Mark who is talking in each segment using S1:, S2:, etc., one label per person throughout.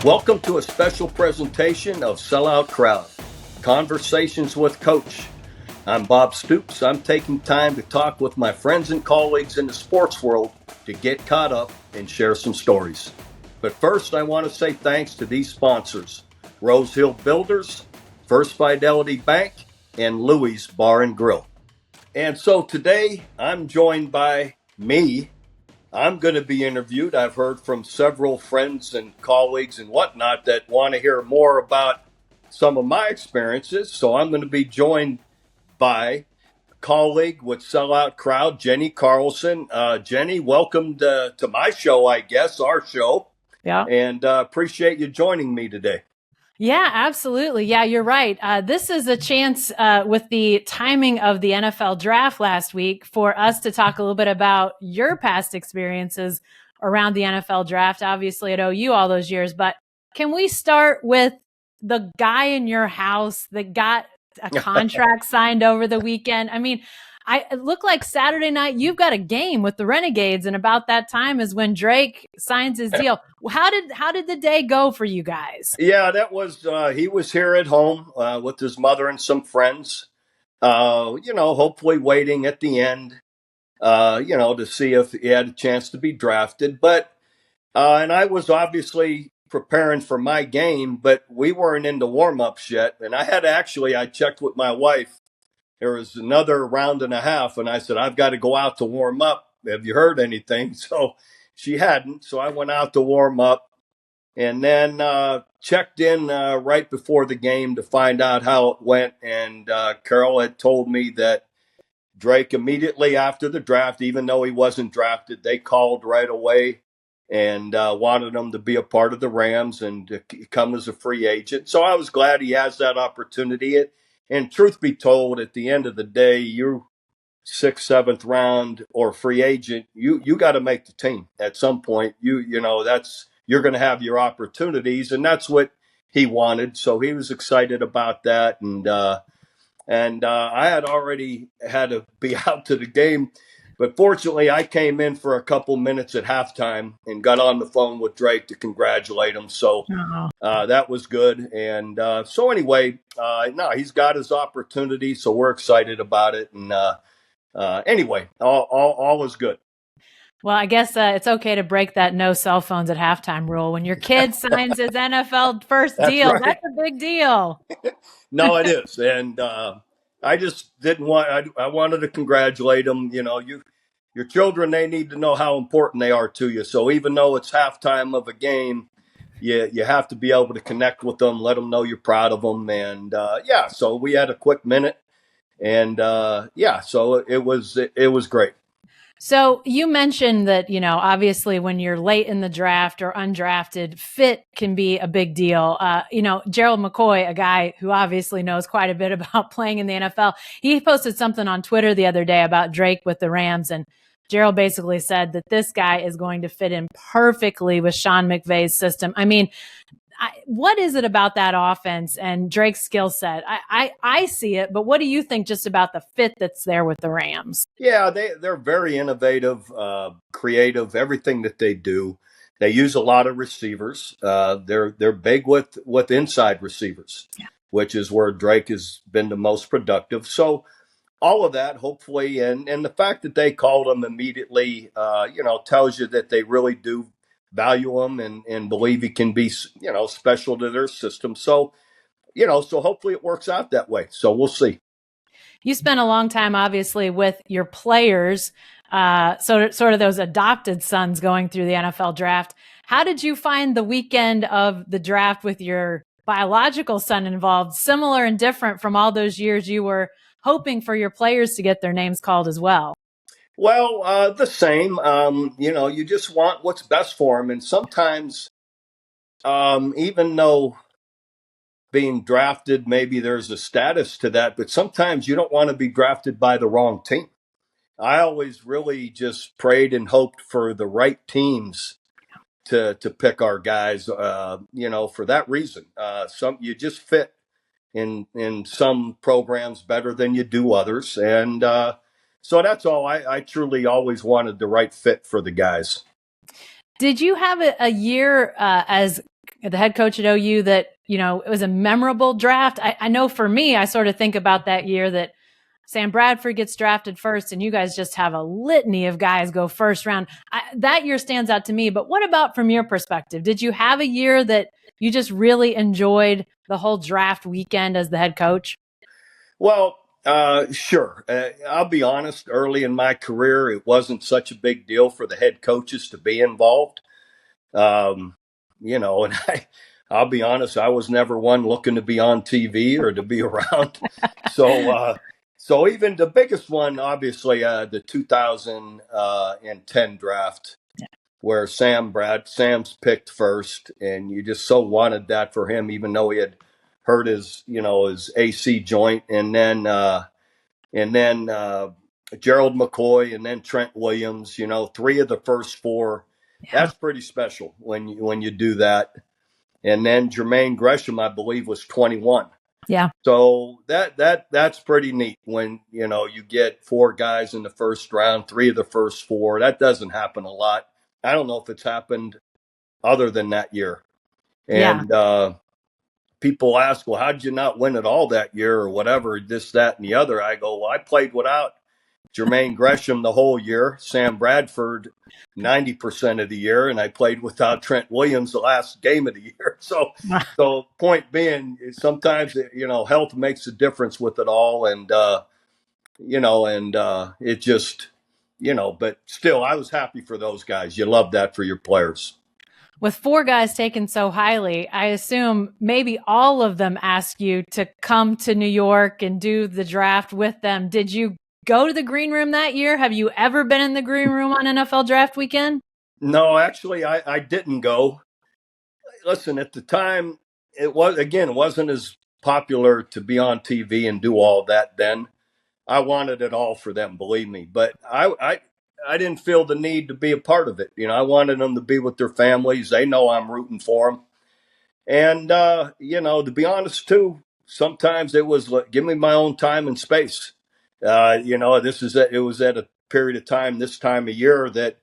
S1: Welcome to a special presentation of Sellout Crowd, Conversations with Coach. I'm Bob Stoops. I'm taking time to talk with my friends and colleagues in the sports world to get caught up and share some stories. But first, I want to say thanks to these sponsors, Rose Hill Builders, First Fidelity Bank, and Louie's Bar and Grill. And so today, I'm joined by me. I'm going to be interviewed. I've heard from several friends and colleagues and whatnot that want to hear more about some of my experiences. So I'm going to be joined by a colleague with Sellout Crowd, Jenni Carlson. Jenni, welcome to my show, I guess, our show.
S2: Yeah.
S1: And appreciate you joining me today.
S2: Yeah, absolutely. Yeah, you're right. This is a chance with the timing of the NFL draft last week for us to talk a little bit about your past experiences around the NFL draft, obviously at OU all those years. But can we start with the guy in your house that got a contract signed over the weekend? I mean, it looked like Saturday night you've got a game with the Renegades, and about that time is when Drake signs his deal. How did the day go for you guys?
S1: Yeah, that was he was here at home with his mother and some friends. Hopefully waiting at the end, to see if he had a chance to be drafted. But and I was obviously preparing for my game, but we weren't into warm-ups yet. And I checked with my wife. There was another round and a half, and I said, I've got to go out to warm up. Have you heard anything? So she hadn't. So I went out to warm up and then checked in right before the game to find out how it went. And Carol had told me that Drake immediately after the draft, even though he wasn't drafted, they called right away and wanted him to be a part of the Rams and to come as a free agent. So I was glad he has that opportunity. And truth be told, at the end of the day, you're sixth, seventh round or free agent, you got to make the team at some point. You're going to have your opportunities, and that's what he wanted. So he was excited about that. And I had already had to be out to the game. But fortunately, I came in for a couple minutes at halftime and got on the phone with Drake to congratulate him. So that was good. And so anyway, he's got his opportunity. So we're excited about it. And anyway, all is good.
S2: Well, I guess it's okay to break that no cell phones at halftime rule. When your kid signs his NFL first deal,
S1: right.
S2: That's a big deal.
S1: No, it is. And I just didn't want, I wanted to congratulate him. Your children, they need to know how important they are to you. So even though it's halftime of a game, you have to be able to connect with them, let them know you're proud of them. And so we had a quick minute. And so it was great.
S2: So you mentioned that, obviously when you're late in the draft or undrafted, fit can be a big deal. Gerald McCoy, a guy who obviously knows quite a bit about playing in the NFL, he posted something on Twitter the other day about Drake with the Rams. And Gerald basically said that this guy is going to fit in perfectly with Sean McVay's system. I mean, what is it about that offense and Drake's skill set? I see it, but what do you think just about the fit that's there with the Rams?
S1: Yeah, they're very innovative, creative, everything that they do. They use a lot of receivers. They're big with inside receivers, which is where Drake has been the most productive. So all of that, hopefully, and the fact that they called him immediately, tells you that they really do value him and believe he can be, special to their system. So, so hopefully it works out that way. So we'll see.
S2: You spent a long time, obviously, with your players, sort of those adopted sons going through the NFL draft. How did you find the weekend of the draft with your biological son involved, similar and different from all those years you were hoping for your players to get their names called as well?
S1: Well, the same. You just want what's best for them. And sometimes, even though being drafted, maybe there's a status to that, but sometimes you don't want to be drafted by the wrong team. I always really just prayed and hoped for the right teams to pick our guys, for that reason. You just fit in some programs better than you do others. And so that's all. I truly always wanted the right fit for the guys.
S2: Did you have a year as the head coach at OU that, it was a memorable draft? I know for me, I sort of think about that year that Sam Bradford gets drafted first, and you guys just have a litany of guys go first round. That year stands out to me. But what about from your perspective? Did you have a year that you just really enjoyed the whole draft weekend as the head coach?
S1: Well, sure. I'll be honest. Early in my career, it wasn't such a big deal for the head coaches to be involved. Um, and I'll be honest. I was never one looking to be on TV or to be around. So even the biggest one, obviously, the 2010 draft, where Sam's picked first, and you just so wanted that for him, even though he had hurt his AC joint, and then Gerald McCoy, and then Trent Williams. Three of the first four.
S2: Yeah.
S1: That's pretty special when you do that. And then Jermaine Gresham, I believe, was 21.
S2: Yeah.
S1: So that's pretty neat when you get four guys in the first round, three of the first four. That doesn't happen a lot. I don't know if it's happened other than that year. And people ask, well, how did you not win it all that year or whatever, this, that, and the other? I go, well, I played without Jermaine Gresham the whole year, Sam Bradford 90% of the year, and I played without Trent Williams the last game of the year. So point being, sometimes, health makes a difference with it all. And, it just, but still, I was happy for those guys. You love that for your players.
S2: With four guys taken so highly, I assume maybe all of them ask you to come to New York and do the draft with them. Did you go to the green room that year? Have you ever been in the green room on NFL draft weekend?
S1: No, actually, I didn't go. Listen, at the time, it wasn't as popular to be on TV and do all that then. I wanted it all for them, believe me. But I didn't feel the need to be a part of it. I wanted them to be with their families. They know I'm rooting for them. And, to be honest, too, sometimes it was like, give me my own time and space. It was at a period of time, this time of year, that,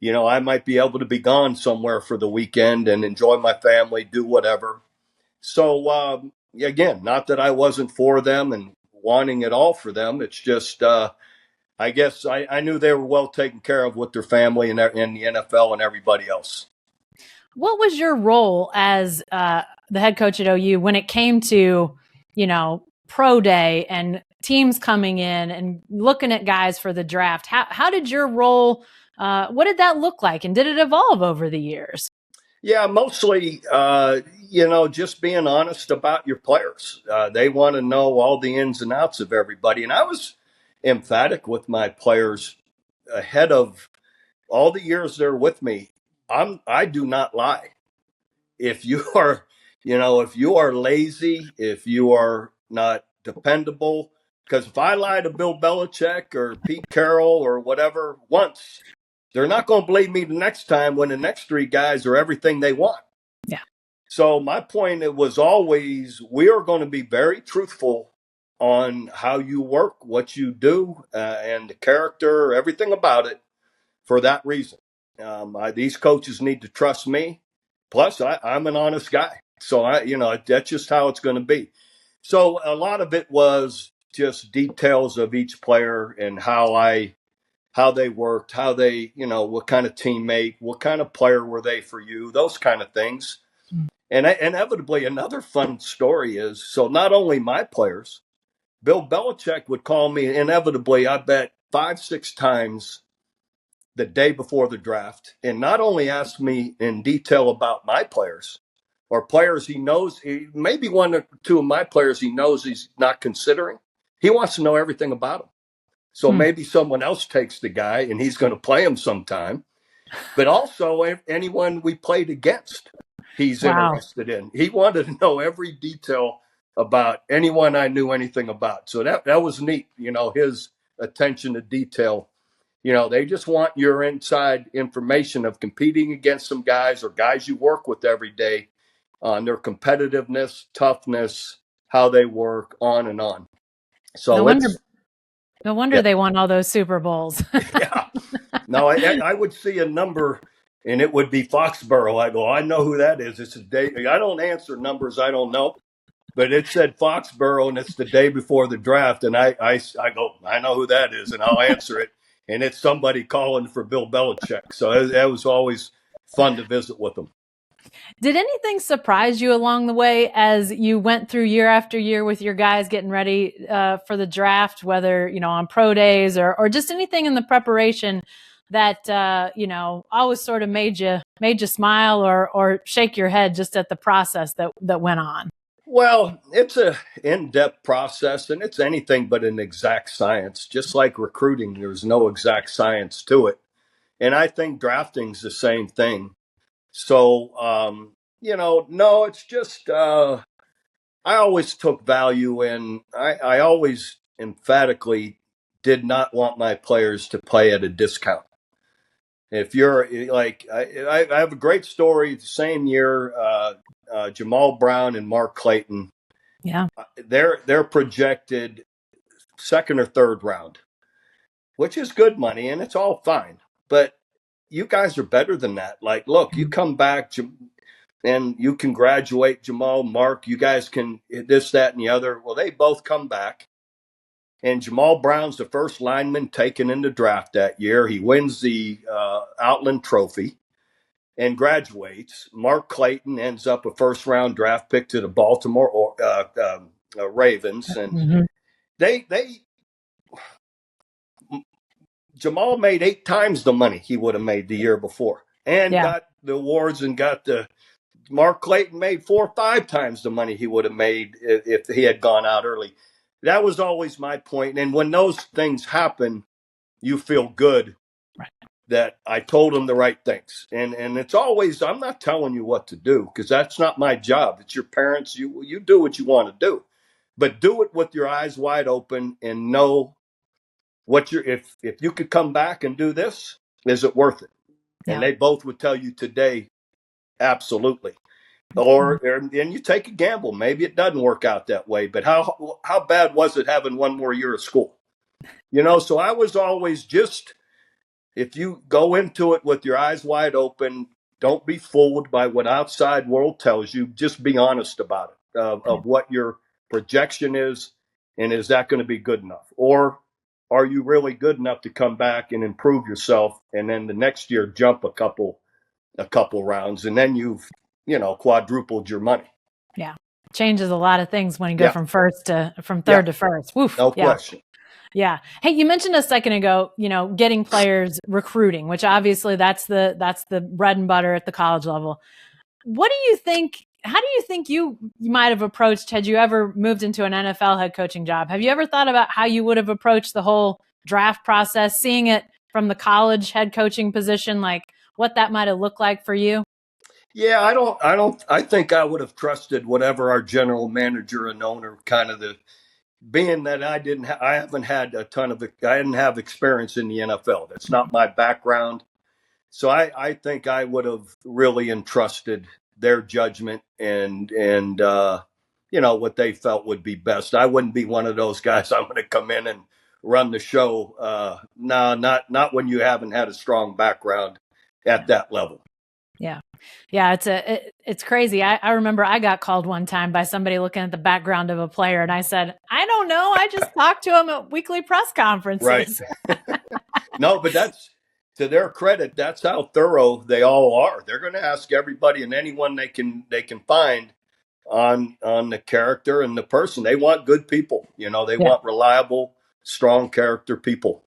S1: I might be able to be gone somewhere for the weekend and enjoy my family, do whatever. So, again, not that I wasn't for them and wanting it all for them. It's just, I guess I knew they were well taken care of with their family and in the NFL and everybody else.
S2: What was your role as the head coach at OU when it came to, pro day and teams coming in and looking at guys for the draft? How did your role, what did that look like? And did it evolve over the years?
S1: Yeah, mostly, just being honest about your players. They want to know all the ins and outs of everybody. And I was emphatic with my players ahead of all the years they're with me. I do not lie. If you are, if you are lazy, if you are not dependable, because if I lie to Bill Belichick or Pete Carroll or whatever once, they're not going to believe me the next time when the next three guys are everything they want.
S2: Yeah.
S1: So my point, it was always, we are going to be very truthful on how you work, what you do, and the character, everything about it, for that reason. These coaches need to trust me. Plus, I'm an honest guy. So, that's just how it's going to be. So a lot of it was just details of each player and how they worked, how they, what kind of teammate, what kind of player were they for you, those kind of things. And inevitably, another fun story is, so not only my players, Bill Belichick would call me inevitably, I bet 5-6 times the day before the draft, and not only ask me in detail about my players or players he knows, maybe one or two of my players he knows he's not considering. He wants to know everything about them. So maybe someone else takes the guy and he's going to play him sometime. But also anyone we played against, he's interested in. He wanted to know every detail about anyone I knew anything about. So that was neat, his attention to detail. They just want your inside information of competing against some guys or guys you work with every day on their competitiveness, toughness, how they work, on and on. So
S2: no wonder they won all those Super Bowls.
S1: Yeah. No, I would see a number and it would be Foxboro. I go, I know who that is. It's a day. I don't answer numbers I don't know, but it said Foxboro, and it's the day before the draft. And I go, I know who that is, and I'll answer it. And it's somebody calling for Bill Belichick. So that was always fun to visit with them.
S2: Did anything surprise you along the way as you went through year after year with your guys getting ready for the draft, whether, on pro days or just anything in the preparation that, always sort of made you smile or shake your head just at the process that went on?
S1: Well, it's a in-depth process, and it's anything but an exact science. Just like recruiting, there's no exact science to it. And I think drafting's the same thing. So, no, it's just I always took value in. I always emphatically did not want my players to play at a discount. If you're like, I have a great story. The same year, Jammal Brown and Mark Clayton.
S2: Yeah,
S1: they're projected second or third round, which is good money, and it's all fine. But you guys are better than that. Like, look, you come back and you can graduate Jammal, Mark. You guys can this, that, and the other. Well, they both come back. And Jammal Brown's the first lineman taken in the draft that year. He wins the Outland Trophy and graduates. Mark Clayton ends up a first-round draft pick to the Baltimore Ravens, and they Jammal made 8 times the money he would have made the year before, and got the awards and got the. Mark Clayton made 4 or 5 times the money he would have made if he had gone out early. That was always my point. And when those things happen, you feel good that I told them the right things. And it's always, I'm not telling you what to do because that's not my job. It's your parents. You do what you want to do, but do it with your eyes wide open and know what if you could come back and do this, is it worth it? And they both would tell you today, absolutely. And you take a gamble. Maybe it doesn't work out that way, but how bad was it having one more year of school? So I was always just, if you go into it with your eyes wide open, don't be fooled by what outside world tells you. Just be honest about it, of what your projection is, and is that going to be good enough? Or are you really good enough to come back and improve yourself, and then the next year jump a couple rounds, and then you've quadrupled your money.
S2: Yeah. Changes a lot of things when you go from third to first. Woof.
S1: No question.
S2: Yeah. Hey, you mentioned a second ago, getting players recruiting, which obviously that's the bread and butter at the college level. What do you think? How do you think you might have approached had you ever moved into an NFL head coaching job? Have you ever thought about how you would have approached the whole draft process, seeing it from the college head coaching position, like what that might have looked like for you?
S1: Yeah, I think I would have trusted whatever our general manager and owner being that I didn't have experience in the NFL. That's not my background. So I think I would have really entrusted their judgment and what they felt would be best. I wouldn't be one of those guys. I'm going to come in and run the show. No, not when you haven't had a strong background at that level.
S2: Yeah, it's crazy. I remember I got called one time by somebody looking at the background of a player, and I said, I don't know. I just talked to him at weekly press conferences.
S1: Right. No, but that's, to their credit, that's how thorough they all are. They're going to ask everybody and anyone they can find on the character and the person. They want good people. They want reliable, strong character people.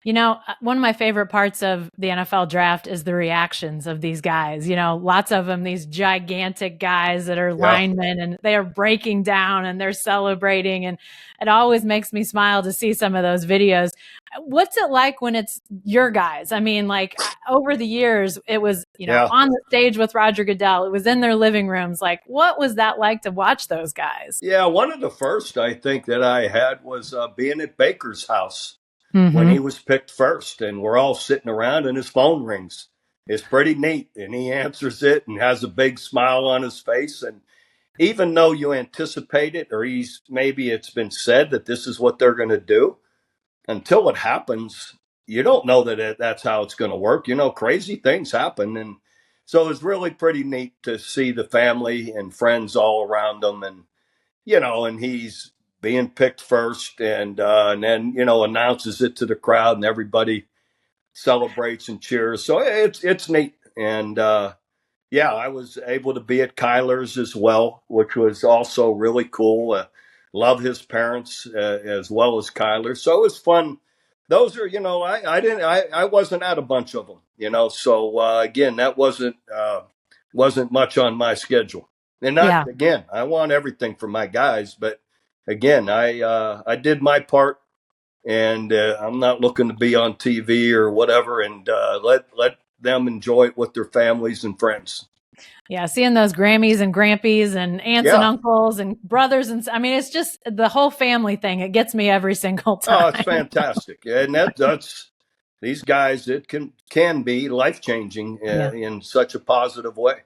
S2: One of my favorite parts of the NFL draft is the reactions of these guys. Lots of them, these gigantic guys that are linemen, and they are breaking down and they're celebrating. And it always makes me smile to see some of those videos. What's it like when it's your guys? I mean, like over the years, it was, on the stage with Roger Goodell. It was in their living rooms. Like, what was that like to watch those guys?
S1: Yeah, one of the first I think that I had was being at Baker's house. When he was picked first, and we're all sitting around and his phone rings. It's pretty neat. And he answers it and has a big smile on his face. And even though you anticipate it, or maybe it's been said that this is what they're going to do, until it happens, you don't know that that's how it's going to work. Crazy things happen. And so it's really pretty neat to see the family and friends all around him. And he's being picked first and then, announces it to the crowd and everybody celebrates and cheers. So it's neat. And, yeah, I was able to be at Kyler's as well, which was also really cool. Love his parents as well as Kyler, so it was fun. Those are, I wasn't at a bunch of them, So again, that wasn't much on my schedule. And not again, I want everything for my guys, but again, I did my part, and I'm not looking to be on TV or whatever, and let them enjoy it with their families and friends.
S2: Yeah, seeing those Grammys and Grampies and aunts and uncles and brothers, and I mean, it's just the whole family thing. It gets me every single time.
S1: Oh, it's fantastic, and that's these guys. It can be life changing in such a positive way.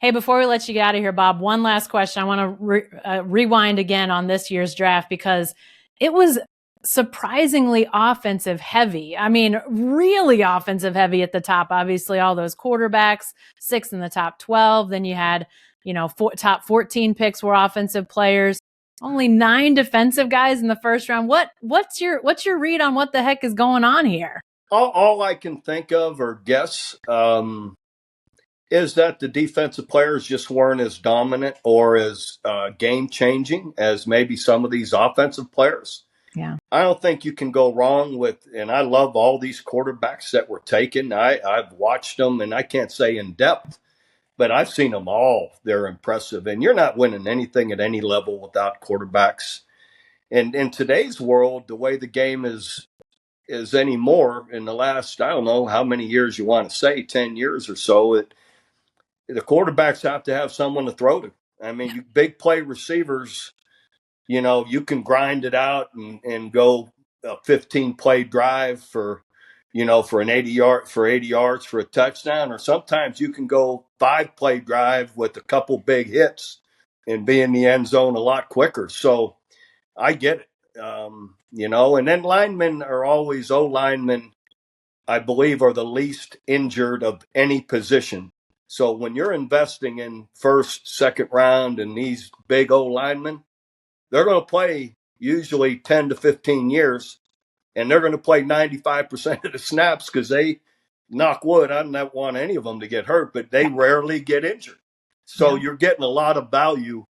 S2: Hey, before we let you get out of here, Bob, one last question. I want to rewind again on this year's draft because it was surprisingly offensive heavy. I mean, really offensive heavy at the top. Obviously, all those quarterbacks, 6 in the top 12. Then you had, top 14 picks were offensive players. Only 9 defensive guys in the first round. What's your read on what the heck is going on here?
S1: All I can think of or guess is that the defensive players just weren't as dominant or as game changing as maybe some of these offensive players.
S2: Yeah.
S1: I don't think you can go wrong with, and I love all these quarterbacks that were taken. I've watched them, and I can't say in depth, but I've seen them all. They're impressive, and you're not winning anything at any level without quarterbacks. And in today's world, the way the game is anymore in the last, I don't know how many years you want to say, 10 years or so, the quarterbacks have to have someone to throw to. I mean, you big play receivers, you can grind it out and go a 15 play drive for an 80 yards for a touchdown, or sometimes you can go 5 play drive with a couple big hits and be in the end zone a lot quicker. So I get it. And then linemen are always linemen, I believe, are the least injured of any position. So when you're investing in first, second round and these big linemen, they're going to play usually 10 to 15 years, and they're going to play 95% of the snaps because they, knock wood, I don't want any of them to get hurt, but they rarely get injured. So you're getting a lot of value,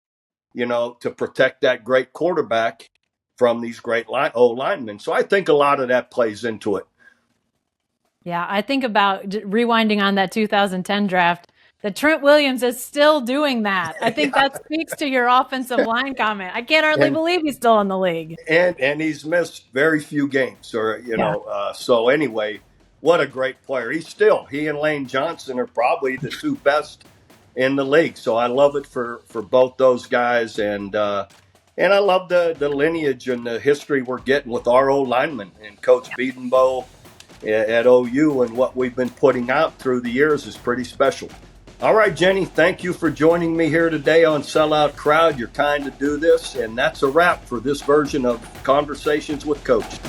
S1: to protect that great quarterback from these great linemen. So I think a lot of that plays into it.
S2: Yeah, I think about rewinding on that 2010 draft, that Trent Williams is still doing that. I think that speaks to your offensive line comment. I can't hardly believe he's still in the league.
S1: And he's missed very few games, so anyway, what a great player. He and Lane Johnson are probably the 2 best in the league. So I love it for both those guys. And I love the lineage and the history we're getting with our old linemen and Coach Biedenbow at OU, and what we've been putting out through the years is pretty special. All right, Jenni, thank you for joining me here today on Sellout Crowd. You're kind to do this, and that's a wrap for this version of Conversations with Coach.